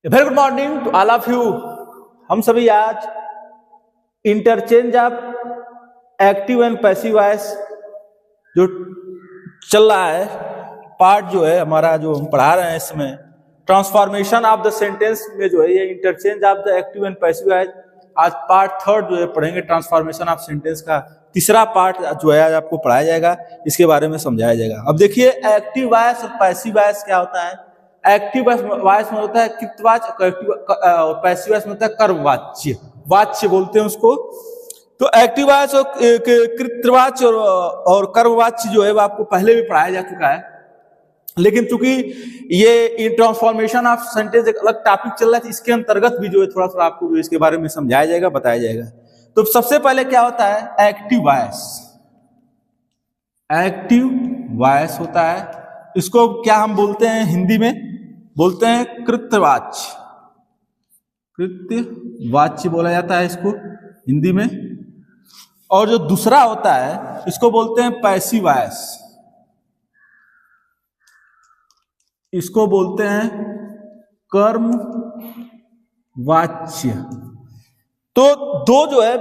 Very good morning to all of you. हम सभी आज interchange of active and passive voice जो चल रहा है पार्ट जो है हमारा जो हम पढ़ा रहे हैं इसमें ट्रांसफॉर्मेशन ऑफ द सेंटेंस में जो है ये interchange of the active and passive voice आज पार्ट थर्ड जो है पढ़ेंगे। ट्रांसफॉर्मेशन ऑफ सेंटेंस का तीसरा पार्ट जो है आज आपको पढ़ाया जाएगा, इसके बारे में समझाया जाएगा। अब देखिए एक्टिव वॉइस और पैसिव वॉइस क्या होता है। एक्टिव वॉइस में होता है कृतवाच्य और पैसिव वॉइस में होता है कर्मवाच्य, वाच्य बोलते हैं उसको। तो एक्टिव वॉइस और कृतवाच्य और कर्मवाच्य जो है वो आपको पहले भी पढ़ाया जा चुका है, लेकिन चूंकि ये ट्रांसफॉर्मेशन ऑफ सेंटेंस एक अलग टॉपिक चल रहा है, इसके अंतर्गत भी जो है थोड़ा थोड़ा आपको जो इसके बारे में समझाया जाएगा, बताया जाएगा। तो सबसे पहले क्या होता है एक्टिव वॉइस। एक्टिव वॉइस होता है, इसको क्या हम बोलते हैं हिंदी में, बोलते हैं कृत्यवाच्य। कृत्यवाच्य बोला जाता है इसको हिंदी में। और जो दूसरा होता है इसको बोलते हैं पैसिव वॉइस, इसको बोलते हैं कर्म वाच्य। तो दो जो है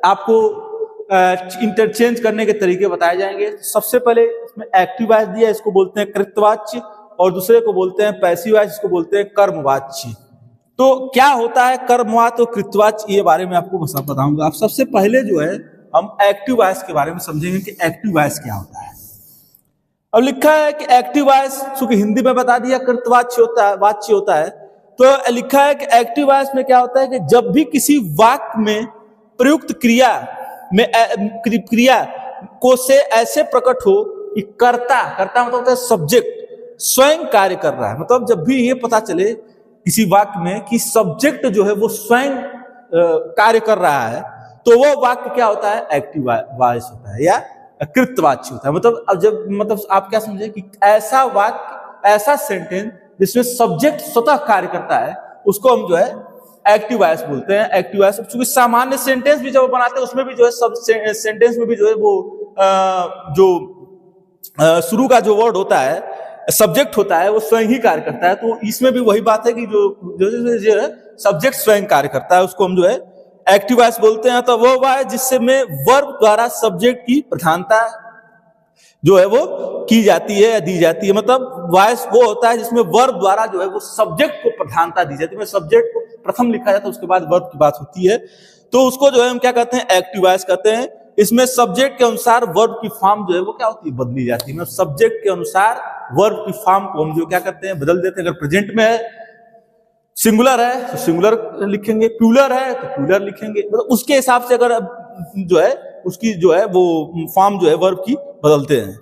आपको इंटरचेंज करने के तरीके बताए जाएंगे। सबसे पहले इसमें एक्टिव वॉइस दिया, इसको बोलते हैं कृतवाच्य, और दूसरे को बोलते हैं पैसिव वॉइस, इसको बोलते हैं कर्मवाच्य। तो क्या होता है कर्मवाच्य और कृतवाच्य, ये बारे में आपको बताऊंगा। आप सबसे पहले जो है हम एक्टिव वॉइस के बारे में समझेंगे कि एक्टिव वॉइस क्या होता है। अब लिखा है कि एक्टिव वॉइस, चूंकि हिंदी में बता दिया कृतवाच्य होता है, वाच्य होता है, तो लिखा है कि एक्टिव वॉइस में क्या होता है कि जब भी किसी वाक्य में प्रयुक्त क्रिया में क्रिया को से ऐसे प्रकट हो कि कर्ता मतलब होता है सब्जेक्ट स्वयं कार्य कर रहा है। मतलब जब भी ये पता चले किसी वाक्य में कि सब्जेक्ट जो है वो स्वयं कार्य कर रहा है, तो वो वाक्य क्या होता है एक्टिव वॉइस होता है या कृतवाच्य होता है। मतलब आप क्या समझे कि ऐसा वाक्य, ऐसा सेंटेंस जिसमें सब्जेक्ट स्वतः कार्य करता है, उसको हम जो है एक्टिव वॉइस बोलते हैं। एक्टिव वॉइस क्योंकि सामान्य सेंटेंस भी जब बनाते हैं उसमें भी जो है सब सेंटेंस में भी जो है वो जो शुरू का जो वर्ड होता है, सब्जेक्ट होता है, वो स्वयं ही कार्य करता है। तो इसमें भी वही बात है कि जो है सब्जेक्ट स्वयं कार्य करता है, उसको हम जो है एक्टिव वॉइस बोलते हैं। तो वो वॉइस जिसमें वर्ब द्वारा सब्जेक्ट की प्रधानता जो है वो की जाती है या दी जाती है। मतलब वॉइस वो होता है जिसमें वर्ब द्वारा जो है वो सब्जेक्ट को प्रधानता दी जाती है। सब्जेक्ट को प्रथम लिखा जाता है, उसके बाद वर्ब की बात होती है, तो उसको जो है हम क्या कहते हैं एक्टिव वॉइस कहते हैं। इसमें सब्जेक्ट के अनुसार वर्ब की फॉर्म जो है वो क्या होती है बदली जाती है। मतलब सब्जेक्ट के अनुसार वर्ब की फॉर्म को हम जो क्या करते हैं बदल देते हैं। अगर प्रेजेंट में है, सिंगुलर है तो सिंगुलर लिखेंगे, प्लूरल है तो प्लूरल लिखेंगे। मतलब उसके हिसाब से अगर जो है उसकी जो है वो फॉर्म जो है वर्ब की बदलते हैं।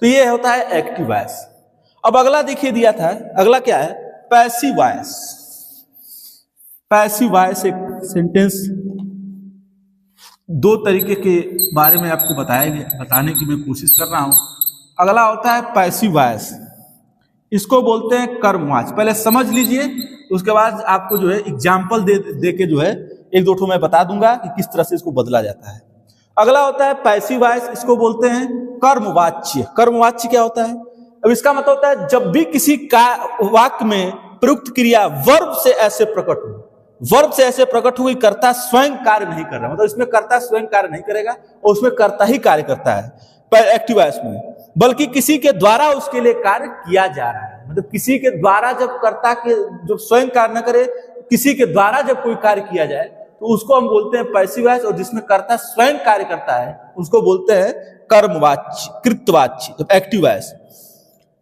तो ये होता है एक्टिव वॉइस। अब अगला देखिए दिया था, अगला क्या है पैसिव वॉइस। पैसिव वॉइस एक सेंटेंस दो तरीके के बारे में आपको बताने की मैं कोशिश कर रहा हूं। अगला होता है पैसिव वॉइस, इसको बोलते हैं कर्मवाच्य। पहले समझ लीजिए, उसके बाद आपको जो है एग्जाम्पल दे के जो है एक दो ठो मैं बता दूंगा कि किस तरह से इसको बदला जाता है। अगला होता है पैसिव वॉइस, इसको बोलते हैं कर्मवाच्य। कर्मवाच्य क्या होता है? अब इसका मतलब होता है जब भी किसी का वाक्य में प्रयुक्त क्रिया वर्ब से ऐसे प्रकट हो, वर्ब से ऐसे प्रकट हुई कर्ता स्वयं कार्य नहीं कर रहा, मतलब इसमें कर्ता स्वयं कार्य नहीं करेगा और उसमें कर्ता ही कार्य करता है एक्टिव वॉइस में, बल्कि किसी के द्वारा उसके लिए कार्य किया जा रहा है। मतलब किसी के द्वारा जब कर्ता के जो स्वयं कार्य न करे, किसी के द्वारा जब कोई कार्य किया जाए तो उसको हम बोलते हैं पैसिव वॉइस। और जिसमें कर्ता स्वयं कार्य करता है उसको बोलते हैं कर्मवाच्य, कृतवाच्य, एक्टिव वॉइस।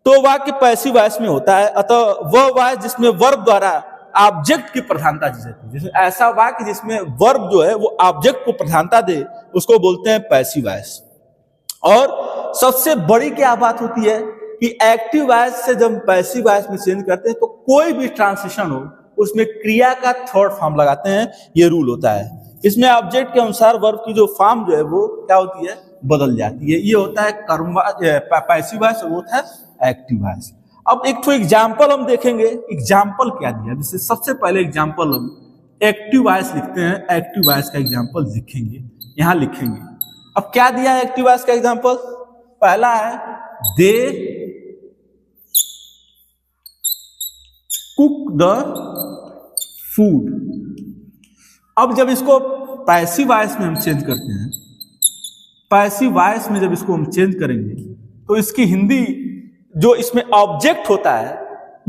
तो वाक्य पैसिव वॉइस में होता है। अतः वह वॉइस जिसमें वर्ब द्वारा ऑब्जेक्ट की प्रधानता दी जाती है, जिसमें ऐसा वाक्य जिसमें वर्ब जो है वो ऑब्जेक्ट को प्रधानता दे, उसको बोलते हैं पैसिव वॉइस। और सबसे बड़ी क्या बात होती है कि एक्टिव वॉइस से जब पैसिव वॉइस में चेंज करते हैं तो कोई भी ट्रांसिशन हो उसमें क्रिया का थर्ड फॉर्म लगाते हैं, ये रूल होता है। इसमें ऑब्जेक्ट के अनुसार वर्ब की जो फॉर्म जो है वो क्या होती है बदल जाती है। ये होता है पैसिव वॉइस, वो होता है एक्टिव वॉइस। अब एक तो एग्जाम्पल हम देखेंगे, एग्जाम्पल क्या दिया। जैसे सबसे पहले एग्जाम्पल हम एक्टिव वॉइस लिखते हैं, एक्टिव वॉइस का एग्जाम्पल लिखेंगे, यहां लिखेंगे। अब क्या दिया है एक्टिव वॉइस का एग्जाम्पल? पहला है दे कुक द फूड। अब जब इसको पैसिव वॉइस में हम चेंज करते हैं, पैसिव वॉइस में जब इसको हम चेंज करेंगे तो इसकी हिंदी जो इसमें ऑब्जेक्ट होता है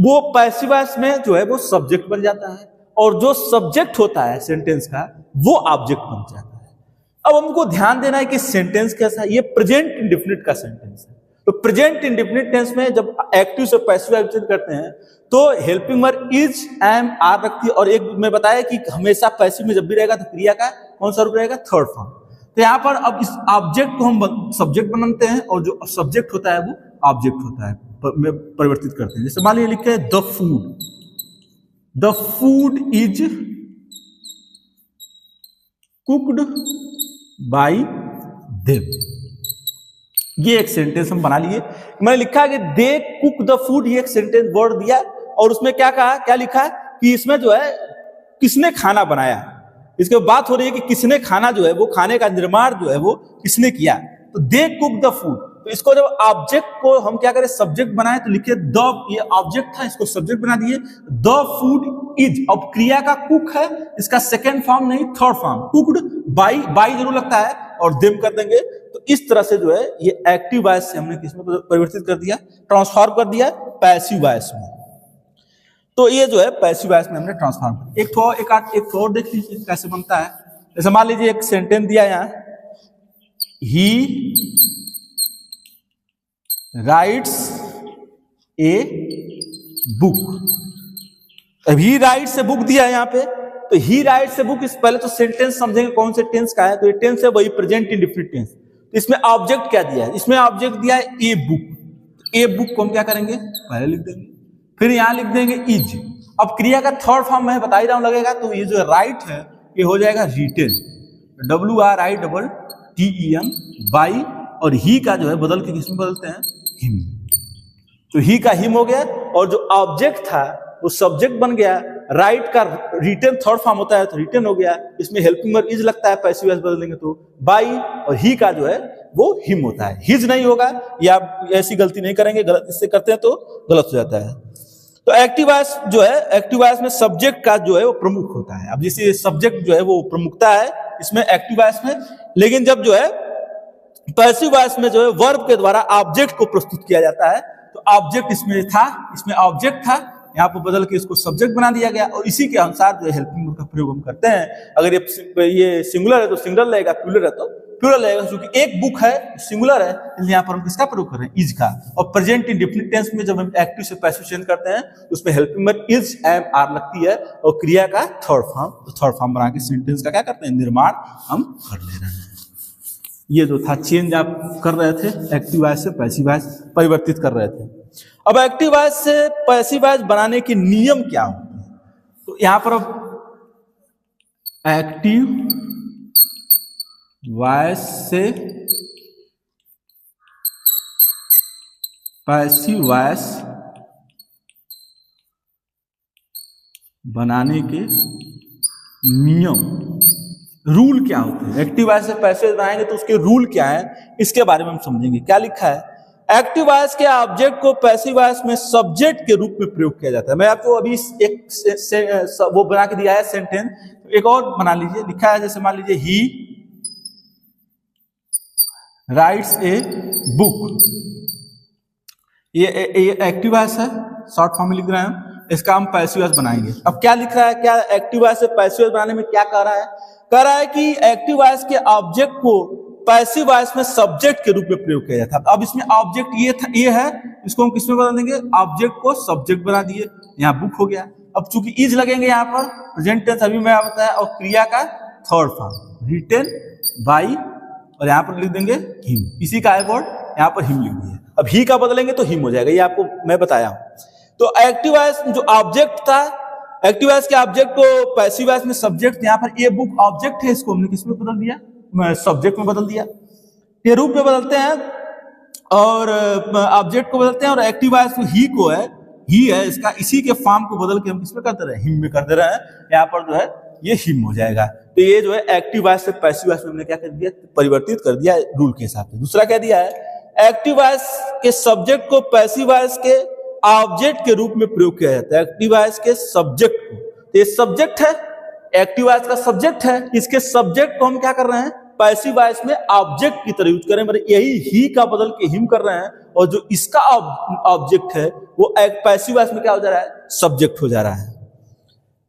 वो पैसिव वॉइस में जो है वो सब्जेक्ट बन जाता है, और जो सब्जेक्ट होता है सेंटेंस का वो ऑब्जेक्ट बन जाता है। अब हमको ध्यान देना है कि सेंटेंस कैसा है, ये प्रेजेंट इंडेफिनिट का सेंटेंस है। तो प्रेजेंट इंडेफिनिट टेंस में जब एक्टिव से पैसिव वॉइस चेंज करते हैं तो helping verb is, am, are रखती है, और एक में बताया कि हमेशा पैसिव में जब भी रहेगा तो क्रिया का कौन सा रूप रहेगा, थर्ड फॉर्म। तो यहाँ पर अब इस ऑब्जेक्ट को हम सब्जेक्ट बनाते हैं और जो सब्जेक्ट होता है वो ऑब्जेक्ट होता है में परिवर्तित करते हैं। जैसे मान लीजिए लिखे the food, the food is cooked by them. ये एक सेंटेंस हम बना लिए। मैंने लिखा कि दे कुक द फूड, ये एक सेंटेंस वर्ड दिया और उसमें क्या कहा, क्या लिखा कि इसमें जो है किसने खाना बनाया। इसके बात हो रही है कि किसने खाना जो है वो खाने का निर्माण जो है वो किसने किया। तो दे कुक द फूड, तो इसको जब ऑब्जेक्ट को हम क्या करें सब्जेक्ट बनाए तो लिखिए द, ये ऑब्जेक्ट था इसको सब्जेक्ट बना दिए, द फूड इज। अब क्रिया का कुक है, इसका सेकेंड फॉर्म नहीं third form, cooked by, by जरूर लगता है और देम कर देंगे। तो इस तरह से जो है ये एक्टिव वॉइस से हमने किसमें परिवर्तित कर दिया, ट्रांसफॉर्म कर दिया पैसिव वॉइस में। तो ये जो है पैसिव वॉइस में हमने ट्रांसफॉर्म कर। एक और देख लीजिए कैसे बनता है। जैसे मान लीजिए एक सेंटेंस दिया यहाँ, ही राइट्स ए बुक। अब ही राइट्स ए बुक दिया है यहाँ पे, तो ही राइट्स ए बुक, इस पहले तो सेंटेंस समझेंगे कौन से टेंस का है। तो ये टेंस है वही प्रेजेंट इंडेफिनिट टेंस। तो इसमें ऑब्जेक्ट क्या दिया है, इसमें ऑब्जेक्ट दिया है ए बुक। ए बुक को हम क्या करेंगे पहले लिख देंगे, फिर यहां लिख देंगे इज। अब क्रिया का थर्ड फॉर्म मैं बता ही रहा हूं लगेगा, तो ये जो राइट है ये हो जाएगा रिटेन, WRITTEN बाई, और ही का जो है बदल के किसमें बदलते हैं, हिम। तो ही का हिम हो गया, और जो ऑब्जेक्ट था वो सब्जेक्ट बन गया। राइट का रिटेन थर्ड फॉर्म होता है तो रिटेन हो गया, इसमें हेल्पिंग वर्ब इज लगता है पैसिव वॉइस बदलेंगे तो बाई, और ही का जो है वो हिम होता है, हिज नहीं होगा। या आप ऐसी गलती नहीं करेंगे, गलत इससे करते हैं तो गलत हो जाता है। तो एक्टिव वॉइस जो है, एक्टिव वॉइस में सब्जेक्ट का जो है वो प्रमुख होता है। अब जैसे सब्जेक्ट जो है वो प्रमुखता है इसमें एक्टिव वॉइस में, लेकिन जब जो है पैसिव वॉइस में जो है वर्ब के द्वारा ऑब्जेक्ट को प्रस्तुत किया जाता है, तो ऑब्जेक्ट इसमें था, इसमें ऑब्जेक्ट था, यहाँ पर बदल के इसको सब्जेक्ट बना दिया गया, और इसी के अनुसार जो हेल्पिंग वर्ब का प्रयोग हम करते हैं। अगर ये सिंगुलर है तो सिंगुलर रहेगा, प्लूरल है तो प्लूरल रहेगा। क्योंकि एक बुक है सिंगुलर है, इसलिए यहाँ पर हम किसका प्रयोग कर रहे हैं, इज का। और प्रेजेंट इंडेफिनिट टेंस में जब हम एक्टिव से पैसिव चेंज करते हैं उसमें helping verb is, am, are लगती है, और क्रिया का थर्ड फॉर्म, तो थर्ड फॉर्म बना के सेंटेंस का क्या करते हैं, निर्माण हम कर ले रहे हैं। ये जो था चेंज आप कर रहे थे, एक्टिव वॉइस से पैसिव वॉइस परिवर्तित कर रहे थे। अब एक्टिव वॉइस से पैसिव वॉइस बनाने के नियम क्या होते हैं, तो यहां पर अब एक्टिव वॉइस से पैसिव वॉइस बनाने के नियम, रूल क्या होते हैं। एक्टिव वॉइस से पैसिव बनाएंगे तो उसके रूल क्या है, इसके बारे में हम समझेंगे। क्या लिखा है, एक्टिव वॉइस के ऑब्जेक्ट को पैसिव वॉइस में सब्जेक्ट के रूप में प्रयोग किया जाता है। मैं आपको अभी एक वो बना के दिया है सेंटेंस, एक और बना लीजिए। लिखा है जैसे मान लीजिए ही राइट्स ए बुक, ये एक्टिव वॉइस है, शॉर्ट फॉर्म में लिख रहे हैं, इसका हम पैसिव वॉइस बनाएंगे। अब क्या लिख रहा है, क्या एक्टिव वॉइस से पैसिव वॉइस बनाने में क्या कह रहा है, कह रहा है कि एक्टिव वॉइस के ऑब्जेक्ट को पैसिव वॉइस में सब्जेक्ट के रूप में प्रयोग किया जाता है। अब इसमें ऑब्जेक्ट ये था, ये है, इसको हम किसमें बदल देंगे, ऑब्जेक्ट को सब्जेक्ट बना दिए, यहाँ बुक हो गया। अब चूंकि इज लगेंगे यहाँ पर, प्रेजेंट टेंस अभी मैं बताया, और क्रिया का थर्ड फॉर्म रिटेन बाई, और यहाँ पर लिख देंगे हिम, इसी का है वर्ड, यहाँ पर हिम लिख दिए। अब ही का बदलेंगे तो हिम हो जाएगा, ये आपको मैं बताया हूं। तो एक्टिव वॉइस जो ऑब्जेक्ट था, एक्टिव वॉइस के ऑब्जेक्ट को पैसिव वॉइस में सब्जेक्ट, यहाँ पर ये बुक ऑब्जेक्ट है, इसको हमने किसमें बदल दिया, सब्जेक्ट में बदल दिया। ये रूप में बदलते हैं और ऑब्जेक्ट को बदलते हैं, और एक्टिव वॉइस में ही को है, ही है इसका, इसी के फॉर्म को बदल के हम किसमें करते रहे, हिम में कर दे रहे हैं। यहाँ पर जो है ये हिम हो जाएगा। तो ये जो है एक्टिव वॉइस से पैसिव वॉइस में हमने क्या कर दिया, परिवर्तित कर दिया रूल के हिसाब से। दूसरा क्या दिया है, एक्टिव वॉइस के सब्जेक्ट को पैसिव वॉइस के ऑब्जेक्ट के रूप में प्रयोग किया जाता है, एक्टिव वॉइस के सब्जेक्ट को। ये सब्जेक्ट है, एक्टिव वॉइस का सब्जेक्ट है, इसके सब्जेक्ट को हम क्या कर रहे हैं, पैसिव वॉइस में ऑब्जेक्ट की तरह यूज करें, मतलब यही ही का बदल के हिम कर रहे हैं, और जो इसका ऑब्जेक्ट है वो एक पैसिव वॉइस में क्या हो जा रहा है, सब्जेक्ट हो जा रहा है।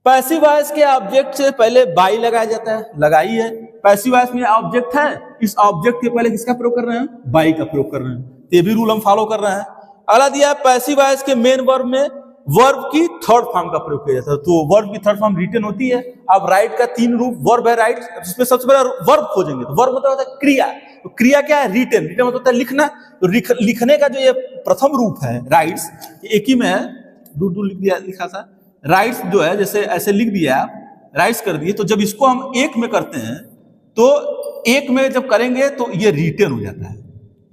पैसिव वॉइस के ऑब्जेक्ट से पहले बाई लगाया जाता है, लगाई है। पैसिव वॉइस में ऑब्जेक्ट है, इस ऑब्जेक्ट के पहले किसका प्रयोग कर रहे हैं, बाई का प्रयोग कर रहे हैं। ये भी रूल हम फॉलो कर रहे हैं। अगला दिया पैसिव वॉइस के मेन वर्ब में वर्ब की थर्ड फॉर्म का प्रयोग किया जाता है, तो वर्ब की थर्ड फॉर्म रिटन होती है। अब राइट का 3 रूप वर्ब है, राइट, जिसमें सबसे पहले वर्ब खोजेंगे, तो वर्ब मतलब होता है क्रिया, तो क्रिया क्या है, रिटन, रिटन मतलब होता है लिखना, तो लिखने का जो ये प्रथम रूप है राइट्स, एक ही में है, दूर दूर लिख दिया, लिखा था राइट्स जो है, जैसे ऐसे लिख दिया आप राइट्स कर दिए, तो जब इसको हम एक में करते हैं, तो एक में जब करेंगे तो ये रिटन हो जाता है,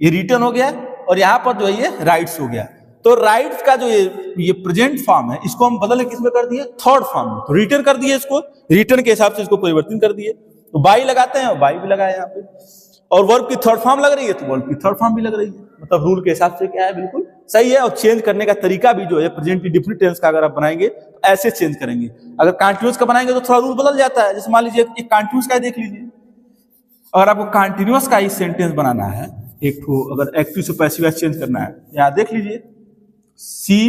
ये रिटन हो गया, और यहां पर जो है ये राइट्स हो गया। तो राइट्स का जो ये प्रेजेंट फॉर्म है, इसको हम बदल के किसमें कर दिए, थर्ड फॉर्म में, तो रिटर्न कर दिए, इसको रिटर्न के हिसाब से इसको परिवर्तन कर दिए, तो बाई लगाते हैं, और बाई भी लगाया यहाँ पे, और वर्ब की थर्ड फॉर्म लग रही है, तो वर्ब की थर्ड फॉर्म भी लग रही है, मतलब रूल के हिसाब से क्या है, बिल्कुल सही है। और चेंज करने का तरीका भी जो है प्रेजेंट इंडेफिनिट टेंस का अगर आप बनाएंगे तो ऐसे चेंज करेंगे, अगर कंटीन्यूअस का बनाएंगे तो थोड़ा रूल बदल जाता है। जैसे मान लीजिए एक कंटीन्यूअस का देख लीजिए, अगर आपको कंटीन्यूअस का ही सेंटेंस बनाना है, एक तो अगर एक्टिव से पैसिव वॉइस चेंज करना है, यहां देख लीजिए, सी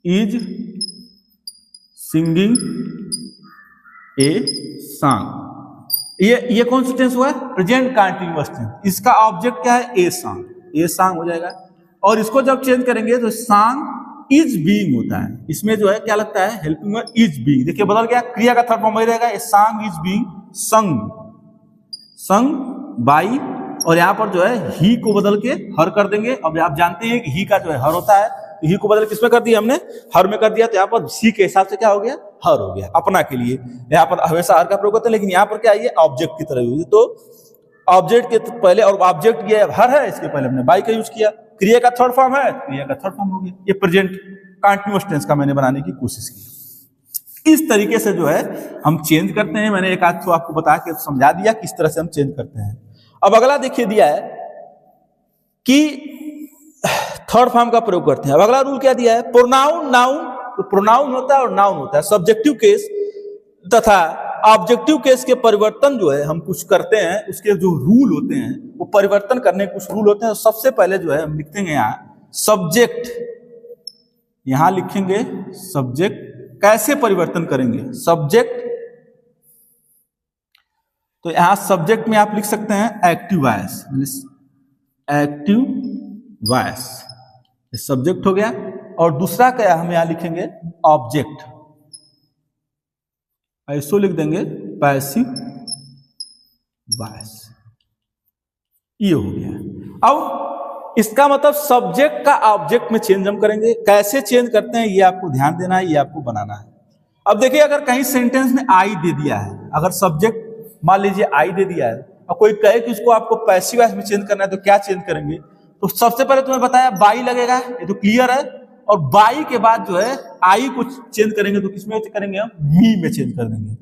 इज सिंगिंग ए सॉन्ग, ये कौन सा टेंस हुआ है, प्रेजेंट कंटीन्यूअस टेंस, इसका ऑब्जेक्ट क्या है, ए सॉन्ग, ए सॉन्ग हो जाएगा। और इसको जब चेंज करेंगे तो सॉन्ग इज बीइंग होता है, इसमें जो है क्या लगता है, हेल्पिंग वर्ब इज बीइंग, देखिए बदल गया, क्रिया का थर्ड फॉर्म वही रहेगा, ए सॉन्ग इज बीइंग संग, संग बाई, और यहाँ पर जो है ही को बदल के हर कर देंगे। अब आप जानते हैं कि ही का जो है हर होता है, तो ही को बदल किसमें कर दिया हमने, हर में कर दिया, तो यहाँ पर सी के हिसाब से क्या हो गया, हर हो गया, अपना के लिए यहाँ पर हमेशा हर का प्रयोग करते हैं, लेकिन यहाँ पर क्या है, ऑब्जेक्ट की तरह यूज, तो ऑब्जेक्ट के पहले, और ऑब्जेक्ट ये हर है, इसके पहले हमने बाई का यूज किया, क्रिया का थर्ड फॉर्म है, क्रिया का थर्ड फॉर्म हो गया। ये प्रेजेंट कंटीन्यूअस टेंस का मैंने बनाने की कोशिश की। इस तरीके से जो है हम चेंज करते हैं, मैंने एक आध तो आपको बता के समझा दिया किस तरह से हम चेंज करते हैं। अब अगला देखिए दिया है कि थर्ड फॉर्म का प्रयोग करते हैं। अब अगला रूल क्या दिया है, प्रोनाउन नाउन, तो प्रोनाउन होता है और नाउन होता है, सब्जेक्टिव केस तथा ऑब्जेक्टिव केस के परिवर्तन जो है हम कुछ करते हैं, उसके जो रूल होते हैं वो परिवर्तन करने के कुछ रूल होते हैं। सबसे पहले जो है हम लिखेंगे यहाँ सब्जेक्ट, यहां लिखेंगे सब्जेक्ट, कैसे परिवर्तन करेंगे सब्जेक्ट, तो यहां सब्जेक्ट में आप लिख सकते हैं active voice, active voice, subject हो गया। और दूसरा क्या हम यहां लिखेंगे ऑब्जेक्ट, ऐसो लिख देंगे पैसिव वॉइस, ये हो गया। अब इसका मतलब सब्जेक्ट का ऑब्जेक्ट में चेंज हम करेंगे, कैसे चेंज करते हैं ये आपको ध्यान देना है, ये आपको बनाना है। अब देखिए अगर कहीं सेंटेंस में आई दे दिया है, अगर सब्जेक्ट मान लीजिए आई दे दिया है और कोई कहे कि उसको आपको पैसिव वॉइस में चेंज करना है, तो क्या चेंज करेंगे, तो सबसे पहले तुम्हें बताया बाई लगेगा, ये तो क्लियर है, और बाई के बाद जो है आई को चेंज करेंगे, तो किसमें करेंगे हम, मी में चेंज कर देंगे।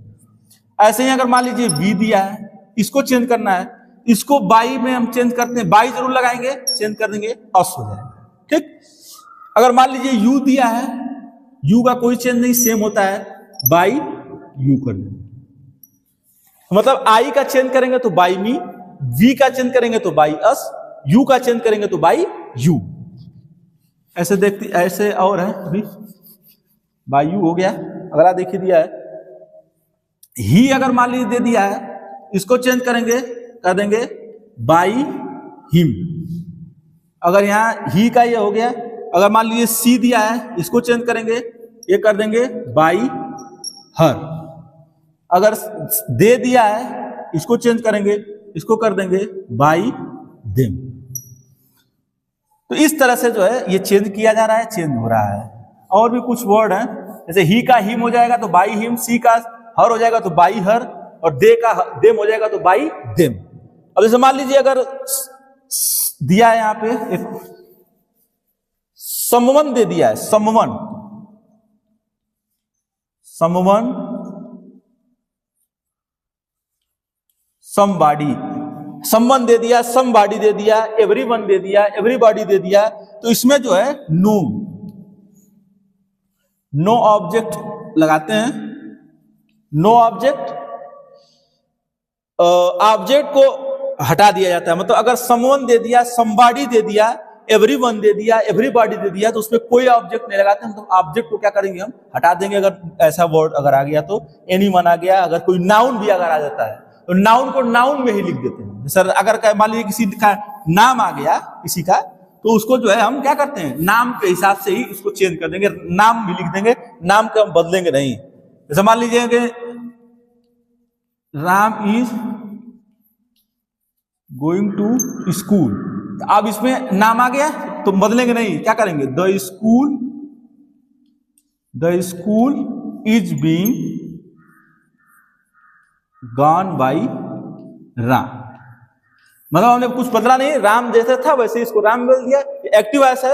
ऐसे ही अगर मान लीजिए वी दिया है, इसको चेंज करना है, इसको बाई में हम चेंज करते हैं, बाई जरूर लगाएंगे, चेंज कर देंगे, अस हो जाएगा, ठीक। अगर मान लीजिए यू दिया है, यू का कोई चेंज नहीं, सेम होता है, बाई यू कर देंगे, मतलब आई का चेंज करेंगे तो बाई मी, वी का चेंज करेंगे तो बाई अस, यू का चेंज करेंगे तो बाई यू, ऐसे देखते ऐसे और है, अभी बाई यू हो गया। अगला देखिए दिया है ही, अगर मान लीजिए दे दिया है, इसको चेंज करेंगे, कर देंगे बाई हिम, अगर यहां ही का ये हो गया। अगर मान लीजिए सी दिया है, इसको चेंज करेंगे, ये कर देंगे बाई हर। अगर दे दिया है, इसको चेंज करेंगे, इसको कर देंगे बाई देम। तो इस तरह से जो है ये चेंज किया जा रहा है, चेंज हो रहा है। और भी कुछ वर्ड हैं, जैसे ही का हिम हो जाएगा तो बाई हिम, सी का हर हो जाएगा तो बाई हर, और दे का देम हो जाएगा तो बाई देम। अब जैसे मान लीजिए अगर दिया है यहां पे एक समवन दे दिया है, someone, someone, somebody, someone they दिया, समबॉडी दे दिया, एवरीवन दे दिया, एवरीबॉडी दे दिया, तो इसमें जो है नो, नो ऑब्जेक्ट लगाते हैं नो ऑब्जेक्ट, ऑब्जेक्ट को हटा दिया जाता है। मतलब अगर समवन दे दिया, समबॉडी दे दिया, एवरीवन दे दिया, एवरीबॉडी दे दिया, तो उसमें कोई ऑब्जेक्ट नहीं लगाते हम। तो ऑब्जेक्ट को क्या करेंगे, हम हटा देंगे। अगर ऐसा वर्ड अगर आ गया तो एनीवन आ गया। अगर कोई नाउन भी अगर आ जाता है तो नाउन को नाउन में ही लिख देते हैं। सर अगर मान लीजिए किसी का नाम आ गया किसी का, तो उसको जो है हम क्या करते हैं, नाम के हिसाब से ही उसको चेंज कर देंगे, नाम भी लिख देंगे, नाम को हम बदलेंगे नहीं। जैसे मान लीजिए कि Ram is going to school, अब इसमें नाम आ गया तो बदलेंगे नहीं, क्या करेंगे, the school is being gone by Ram. मतलब हमने कुछ बदला नहीं, राम जैसा था वैसे इसको राम बदल दिया। एक्टिव वॉइस है,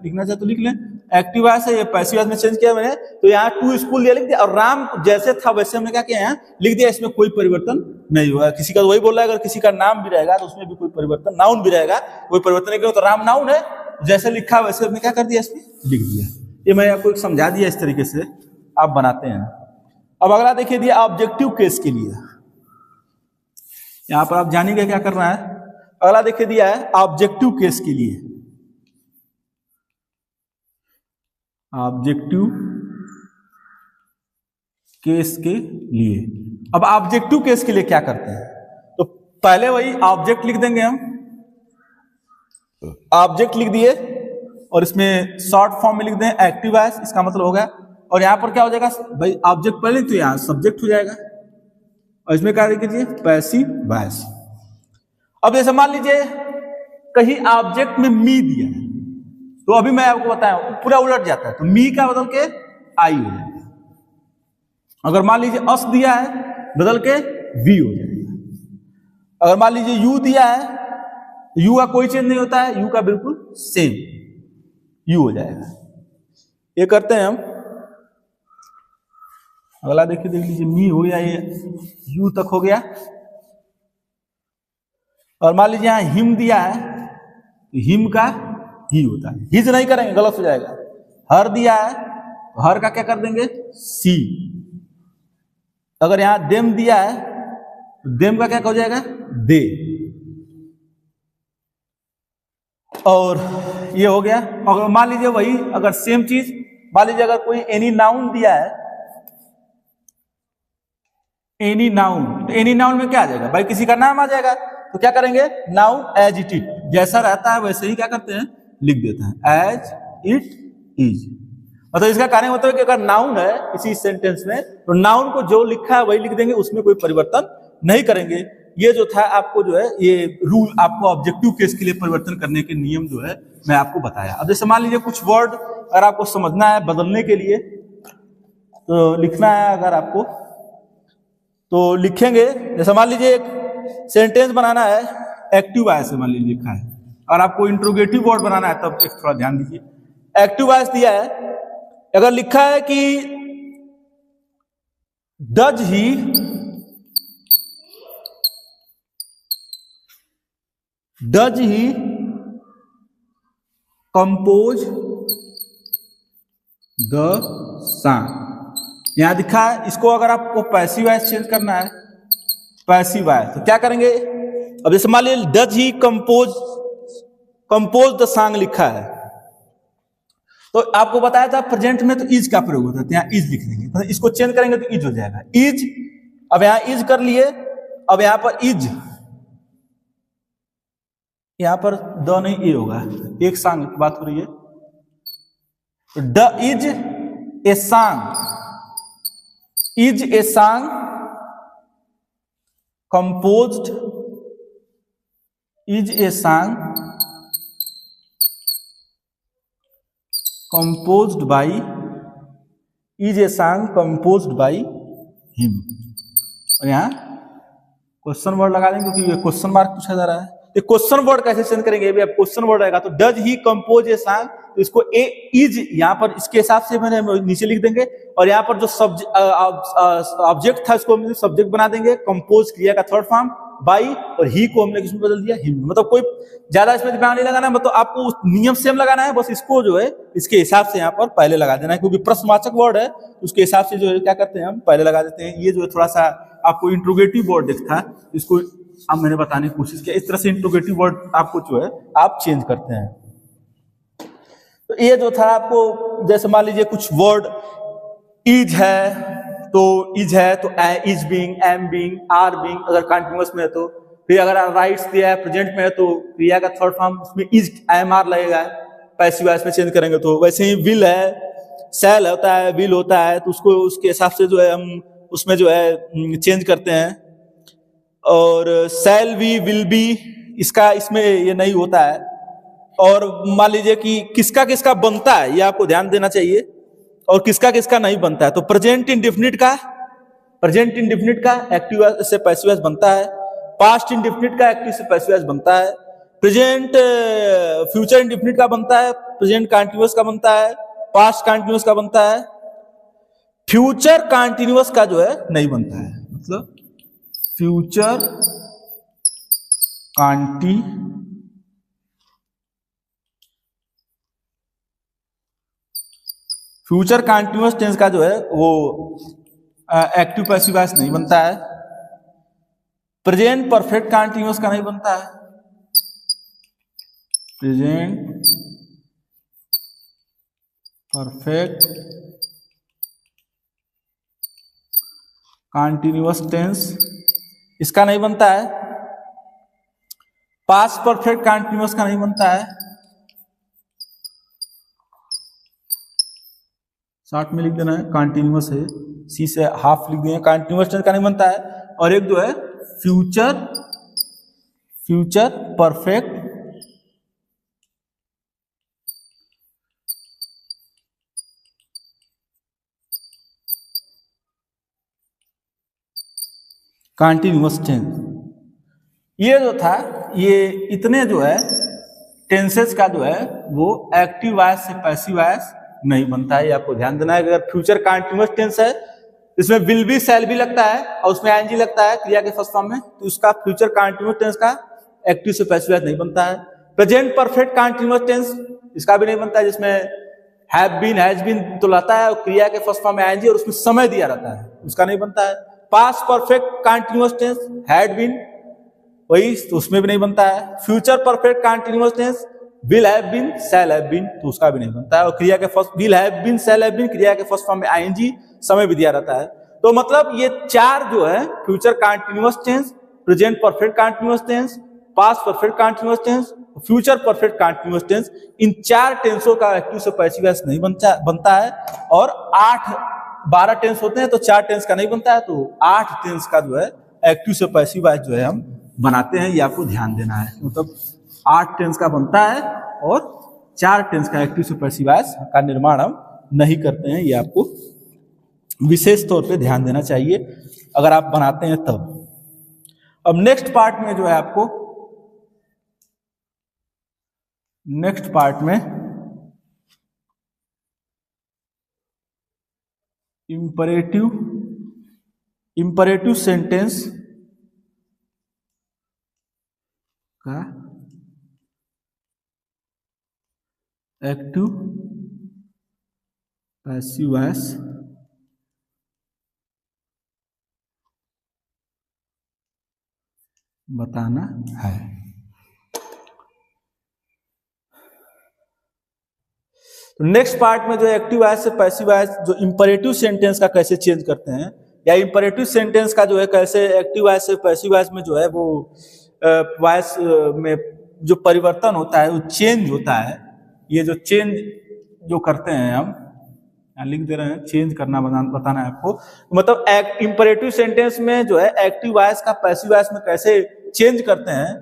लिखना चाहे तो लिख लें, एक्टिव वॉइस है, ये पैसिव वॉइस में चेंज किया मैंने। तो यहाँ टू स्कूल लिख दिया, और राम जैसे था वैसे हमने क्या किया, यहाँ लिख दिया। इसमें कोई परिवर्तन नहीं हुआ। किसी का वही बोल रहा है, अगर किसी का नाम भी रहेगा तो उसमें भी कोई परिवर्तन, नाउन भी रहेगा कोई परिवर्तन नहीं। तो राम नाउन है, जैसे लिखा वैसे हमने क्या कर दिया, इसमें लिख दिया। ये मैं आपको एक समझा दिया, इस तरीके से आप बनाते हैं। अब अगला देखिए दिया ऑब्जेक्टिव केस के लिए, यहां पर आप जानेंगे क्या करना है। अगला देखिए दिया है ऑब्जेक्टिव केस के लिए, ऑब्जेक्टिव केस के लिए। अब ऑब्जेक्टिव केस के लिए क्या करते हैं, तो पहले वही ऑब्जेक्ट लिख देंगे हम, ऑब्जेक्ट लिख दिए और इसमें शॉर्ट फॉर्म में लिख दें एक्टिव वॉइस, इसका मतलब हो गया। और यहां पर क्या हो जाएगा भाई, ऑब्जेक्ट पहले तो यहां सब्जेक्ट हो जाएगा, और इसमें क्या कीजिए, पैसिव वॉइस। अब जैसे मान लीजिए कहीं ऑब्जेक्ट में मी दिया है, तो अभी मैं आपको बताया पूरा उलट जाता है, तो मी का बदल के आई हो जाएगा। अगर मान लीजिए अस दिया है, बदल के वी हो जाएगा। अगर मान लीजिए यू दिया है, यू का कोई चेंज नहीं होता है, यू का बिल्कुल सेम यू हो जाएगा। ये करते हैं हम। अगला देखिए, देख लीजिए मी हो गया, ये यू तक हो गया। और मान लीजिए यहां हिम दिया है, तो हिम का ही होता है, हिज नहीं करेंगे, गलत हो जाएगा। हर दिया है, तो हर का क्या कर देंगे, सी। अगर यहां देम दिया है, तो देम का क्या हो जाएगा, दे। और ये हो गया। अगर मान लीजिए वही अगर सेम चीज, मान लीजिए अगर कोई एनी नाउन दिया है, एनी नाउन, तो एनी नाउन में क्या आ जाएगा भाई, किसी का नाम आ जाएगा। तो क्या करेंगे, नाउन एज इट इज, जैसा रहता है वैसे ही क्या करते हैं, लिख देते हैं, एज इट इज। मतलब इसका कार्य होता है कि अगर नाउन है किसी सेंटेंस में, तो नाउन को जो लिखा है वही लिख देंगे, उसमें कोई परिवर्तन नहीं करेंगे। ये जो था आपको जो है, ये रूल आपको ऑब्जेक्टिव केस के लिए परिवर्तन करने के नियम जो है मैं आपको बताया। अब जैसे मान लीजिए कुछ वर्ड अगर आपको समझना है बदलने के लिए, तो लिखना है अगर आपको, तो लिखेंगे। जैसे मान लीजिए एक सेंटेंस बनाना है, एक्टिव वॉइस से मान लीजिए लिखा है, और आपको इंट्रोगेटिव वर्ड बनाना है, तब एक थोड़ा ध्यान दीजिए। एक्टिव वॉइस दिया है, अगर लिखा है कि does he compose the song, यहां दिखा है। इसको अगर आपको पैसिव वॉइस चेंज करना है, पैसिव वॉइस, तो क्या करेंगे। अब जैसे मान लीजिए does he compose the song लिखा है, तो आपको बताया था प्रेजेंट में तो इज का प्रयोग होता है, यहाँ इज लिख देंगे। तो इसको चेंज करेंगे तो इज हो जाएगा, इज। अब यहां इज कर लिए, अब यहां पर इज, यहां पर द नहीं ए होगा, एक सॉन्ग की बात हो रही है। The is a song, is a song composed, is a song composed by, is a song composed by him। और यहाँ क्वेश्चन वर्ड लगा देंगे क्योंकि ये क्वेश्चन मार्क पूछा जा रहा है। ये क्वेश्चन वर्ड कैसे चेंज करेंगे, अब क्वेश्चन वर्ड रहेगा तो does he compose a song, तो इसको ए इज यहाँ पर इसके हिसाब से मैंने नीचे लिख देंगे, और यहाँ पर जो ऑब्जेक्ट था इसको हम सब्जेक्ट बना देंगे, कंपोज क्रिया का थर्ड फॉर्म बाई, और ही को हमने किसमें बदल दिया, हिम। मतलब कोई ज्यादा इसमें दिमाग नहीं लगाना है, मतलब आपको नियम सेम लगाना है, बस इसको जो है इसके हिसाब से यहाँ पर पहले लगा देना है, क्योंकि प्रश्नवाचक वर्ड है उसके हिसाब से जो है क्या करते हैं हम पहले लगा देते हैं। ये जो है थोड़ा सा आपको इंट्रोगेटिव वर्ड दिखता है, इसको अब मैंने बताने की कोशिश किया, इस तरह से इंट्रोगेटिव वर्ड आपको जो है आप चेंज करते हैं। तो ये जो था आपको, जैसे मान लीजिए कुछ वर्ड इज है तो इज है तो is being, am being, are being अगर कंटीन्यूअस में है तो, फिर अगर राइट्स दिया है प्रेजेंट में है तो क्रिया का थर्ड फॉर्म उसमें इज एम आर लगेगा, पैसिव वॉइस में चेंज करेंगे तो। वैसे ही विल है, सेल होता है, विल होता है, तो उसको उसके हिसाब से जो है हम उसमें जो है चेंज करते हैं। और सेल वी, विल बी, इसका इसमें ये नहीं होता है। और मान लीजिए कि किसका किसका बनता है ये आपको ध्यान देना चाहिए, और किसका किसका नहीं बनता है। तो प्रेजेंट इंडेफिनिट का एक्टिव से पैसिव वॉइस बनता है, पास्ट इंडेफिनिट का एक्टिव से पैसिव वॉइस बनता है, प्रेजेंट फ्यूचर इंडेफिनिट का बनता है, प्रेजेंट कंटीन्यूअस का बनता है, पास्ट कंटीन्यूअस का बनता है, फ्यूचर कंटीन्यूअस का जो है नहीं बनता है। मतलब फ्यूचर कंटीन्यूअस टेंस का जो है वो एक्टिव पैसिव वॉइस नहीं बनता है। प्रेजेंट परफेक्ट कंटीन्यूअस का नहीं बनता है, प्रेजेंट परफेक्ट कंटीन्यूअस टेंस इसका नहीं बनता है, पास्ट परफेक्ट कंटीन्यूअस का नहीं बनता है, शॉर्ट में लिख देना है कंटीन्यूअस है, सी से हाफ लिख दिए, कंटीन्यूअस टेंस का नहीं बनता है। और एक जो है फ्यूचर परफेक्ट कंटीन्यूअस टेंस। ये जो था ये इतने जो है टेंसेस का जो है वो एक्टिव वॉइस से पैसिव वॉइस नहीं बनता है, ये आपको ध्यान देना है। अगर फ्यूचर कंटीन्यूअस टेंस है इसमें विल भी, सेल भी लगता है और उसमें एनजी लगता है क्रिया के फर्स्ट फॉर्म में, तो उसका फ्यूचर कंटीन्यूअस टेंस का एक्टिव से पैसिव वॉइस नहीं बनता है। प्रेजेंट परफेक्ट कंटीन्यूअस टेंस इसका भी नहीं बनता है, जिसमें हैव बीन, हैज बीन तो लाता है और क्रिया के फर्स्ट फॉर्म में एनजी और उसमें समय दिया रहता है, उसका नहीं बनता है। Past perfect continuous tense had been वही, तो उसमें भी नहीं बनता है। Future perfect continuous tense will have been, shall have been, तो उसका भी नहीं बनता है। और क्रिया के first will have been, shall have been, क्रिया के फर्स्ट फॉर्म में आईएनजी, समय भी दिया रहता है। तो मतलब ये चार जो है future continuous tense, present perfect continuous tense, past perfect continuous tense, future perfect continuous tense, इन चार टेंसों का एक्टिव से पैसिव वॉइस नहीं बनता है। और 12 टेंस होते हैं तो 4 टेंस का नहीं बनता है, तो 8 टेंस का जो है एक्टिव से पैसिव वॉइस जो है हम बनाते हैं, ये आपको ध्यान देना है। मतलब 8 टेंस का बनता है और 4 टेंस का एक्टिव से पैसिव वॉइस का निर्माण हम नहीं करते हैं, ये आपको विशेष तौर पे ध्यान देना चाहिए अगर आप बनाते हैं तब। अब नेक्स्ट पार्ट में जो है आपको, नेक्स्ट पार्ट में इंपरेटिव सेंटेंस का एक्टिव पैसिव वॉइस बताना है। तो नेक्स्ट पार्ट में जो एक्टिव वॉइस से पैसिव वॉइस, जो इंपरेटिव सेंटेंस का कैसे चेंज करते हैं, या इंपरेटिव सेंटेंस का जो है कैसे एक्टिव वॉइस से पैसिव वॉइस में जो है वो वॉइस में जो परिवर्तन होता है वो चेंज होता है। ये जो चेंज जो करते हैं हम यहाँ लिख दे रहे हैं, चेंज करना बताना है आपको। मतलब इंपरेटिव सेंटेंस में जो है एक्टिव वॉइस का पैसिव वॉइस में कैसे चेंज करते हैं,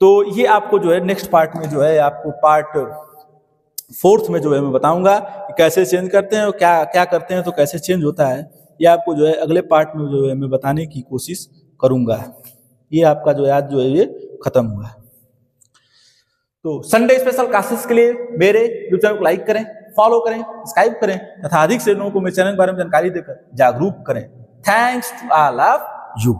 तो ये आपको जो है नेक्स्ट पार्ट में जो है आपको पार्ट 4th में जो है मैं बताऊंगा कि कैसे चेंज करते हैं और क्या क्या करते हैं तो कैसे चेंज होता है। ये आपको जो है अगले पार्ट में जो है मैं बताने की कोशिश करूंगा। ये आपका जो है आज जो है ये खत्म हुआ है। तो संडे स्पेशल क्लासेस के लिए मेरे यूट्यूब चैनल को लाइक करें, फॉलो करें, सब्सक्राइब करें तथा अधिक से लोगों को मेरे चैनल के बारे में जानकारी देकर जागरूक करें। Thanks to all of you.